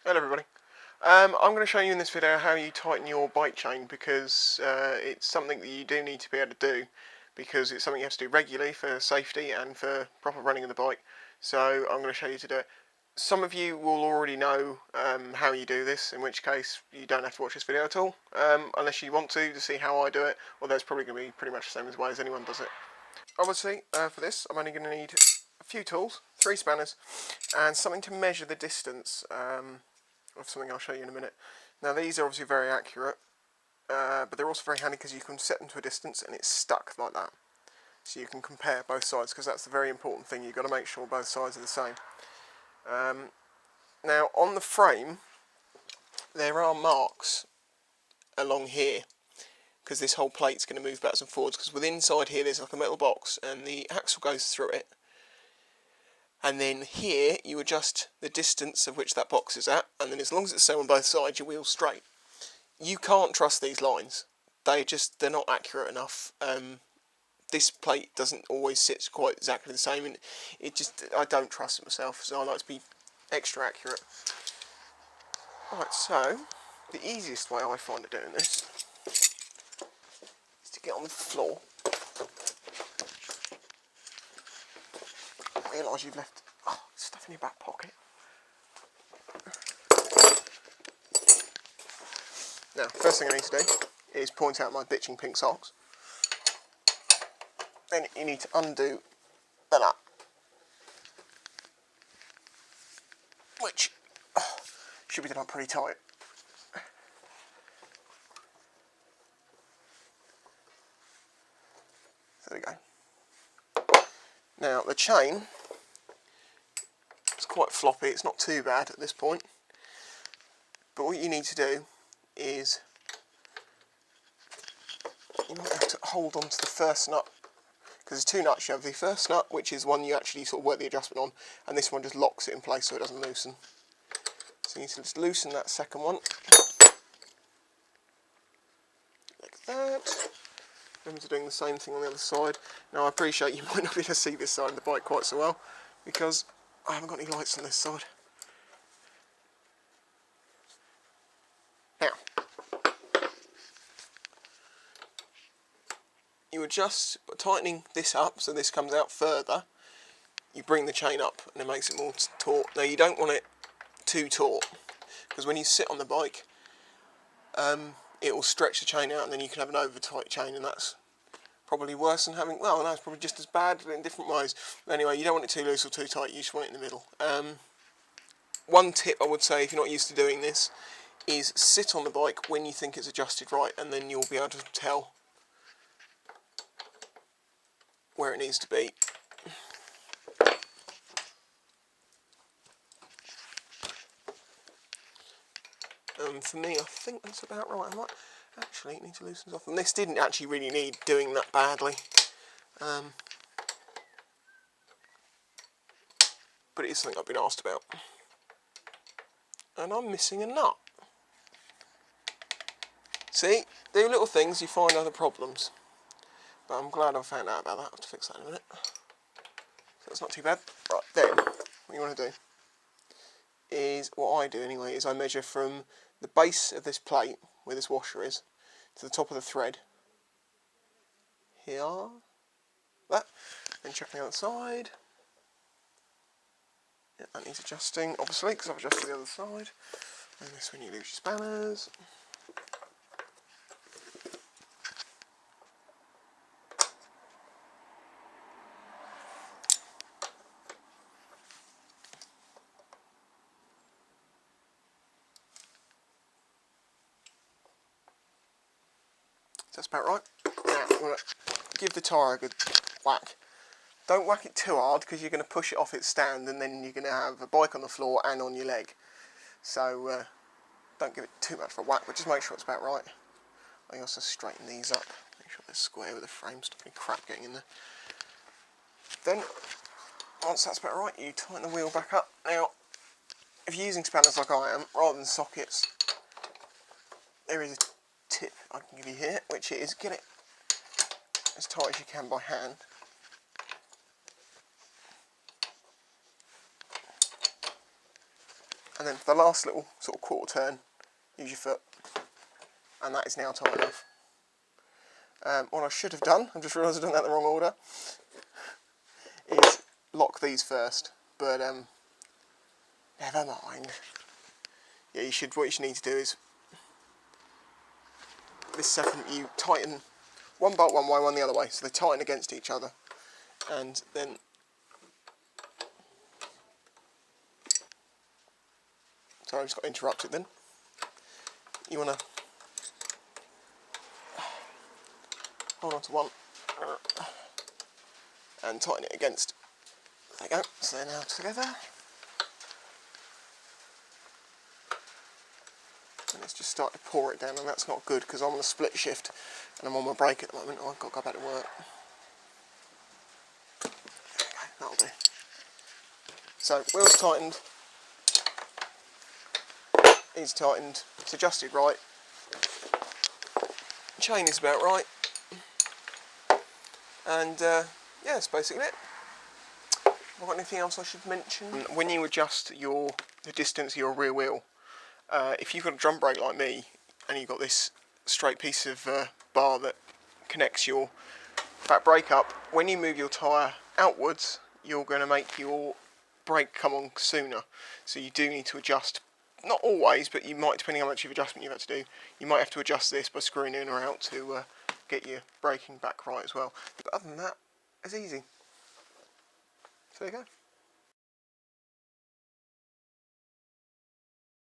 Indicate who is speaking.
Speaker 1: Hello everybody. I'm going to show you in this video how you tighten your bike chain, because it's something that you do need to be able to do, because it's something you have to do regularly for safety and for proper running of the bike. So I'm going to show you to do it. Some of you will already know how you do this, in which case you don't have to watch this video at all, unless you want to see how I do it, although it's probably going to be pretty much the same as way as anyone does it. Obviously, for this I'm only going to need a few tools, 3 spanners, and something to measure the distance of something I'll show you in a minute. Now these are obviously very accurate, but they're also very handy because you can set them to a distance and it's stuck like that. So you can compare both sides, because that's the very important thing. You've got to make sure both sides are the same. Now on the frame there are marks along here, because this whole plate's going to move backwards and forwards, because within inside here there's like a metal box and the axle goes through it. And then here you adjust the distance of which that box is at, and then as long as it's the same on both sides, your wheel's straight. You can't trust these lines. They're not accurate enough. This plate doesn't always sit quite exactly the same, and I don't trust it myself, so I like to be extra accurate. Right, so the easiest way I find of doing this is to get on the floor. Realise you've left stuff in your back pocket. Now, first thing I need to do is point out my bitching pink socks. Then you need to undo the nut, which should be done up pretty tight. So there we go. Now the chain, it's quite floppy, it's not too bad at this point, but what you need to do is you might have to hold on to the first nut, because there's 2 nuts. You have the first nut, which is one you actually sort of work the adjustment on, and this one just locks it in place so it doesn't loosen. So you need to just loosen that second one, like that. Remember doing the same thing on the other side. Now I appreciate you might not be able to see this side of the bike quite so well, because I haven't got any lights on this side. Now, you adjust by tightening this up so this comes out further. You bring the chain up and it makes it more taut. Now you don't want it too taut, because when you sit on the bike it will stretch the chain out and then you can have an over tight chain, and that's probably worse than having, well no, it's probably just as bad but in different ways. But anyway, you don't want it too loose or too tight, you just want it in the middle. One tip I would say, if you're not used to doing this, is sit on the bike when you think it's adjusted right, and then you'll be able to tell where it needs to be. For me, I think that's about right. I might actually need to loosen this off, and this didn't actually really need doing that badly, but it is something I've been asked about. And I'm missing a nut. See, do little things, you find other problems. But I'm glad I found out about that. I'll have to fix that in a minute. So that's not too bad. Right, then, what you want to do is, what I do anyway, is I measure from the base of this plate, where this washer is, to the top of the thread. Here. That. Then check the other side. Yeah, that needs adjusting, obviously, because I've adjusted the other side. And this when you lose your spanners. That's about right. Now, I'm going to give the tyre a good whack. Don't whack it too hard, because you're going to push it off its stand, and then you're going to have a bike on the floor and on your leg. So don't give it too much of a whack, but just make sure it's about right. I also straighten these up, make sure they're square with the frame, stop any crap getting in there. Then, once that's about right, you tighten the wheel back up. Now, if you're using spanners like I am, rather than sockets, there is a tip I can give you here, which is get it as tight as you can by hand. And then for the last little sort of quarter turn, use your foot, and that is now tight enough. What I should have done, I've just realised I've done that in the wrong order, is lock these first, but never mind. Yeah, what you should need to do is, this second you tighten one bolt one way, one the other way, so they tighten against each other, and then sorry, I just got interrupted then. You want to hold on to one and tighten it against. There you go, so they're now together. And let's just start to pour it down, and that's not good because I'm on a split shift and I'm on my break at the moment. I've got to go back to work. There we go, that'll do. So, wheels tightened, is tightened, it's adjusted right, chain is about right, and yeah, that's basically it. Have I got anything else I should mention? When you adjust the distance of your rear wheel, if you've got a drum brake like me and you've got this straight piece of bar that connects your back brake up, when you move your tyre outwards, you're going to make your brake come on sooner. So you do need to adjust, not always, but you might, depending on how much of adjustment you've had to do, you might have to adjust this by screwing in or out to get your braking back right as well. But other than that, it's easy. So there you go.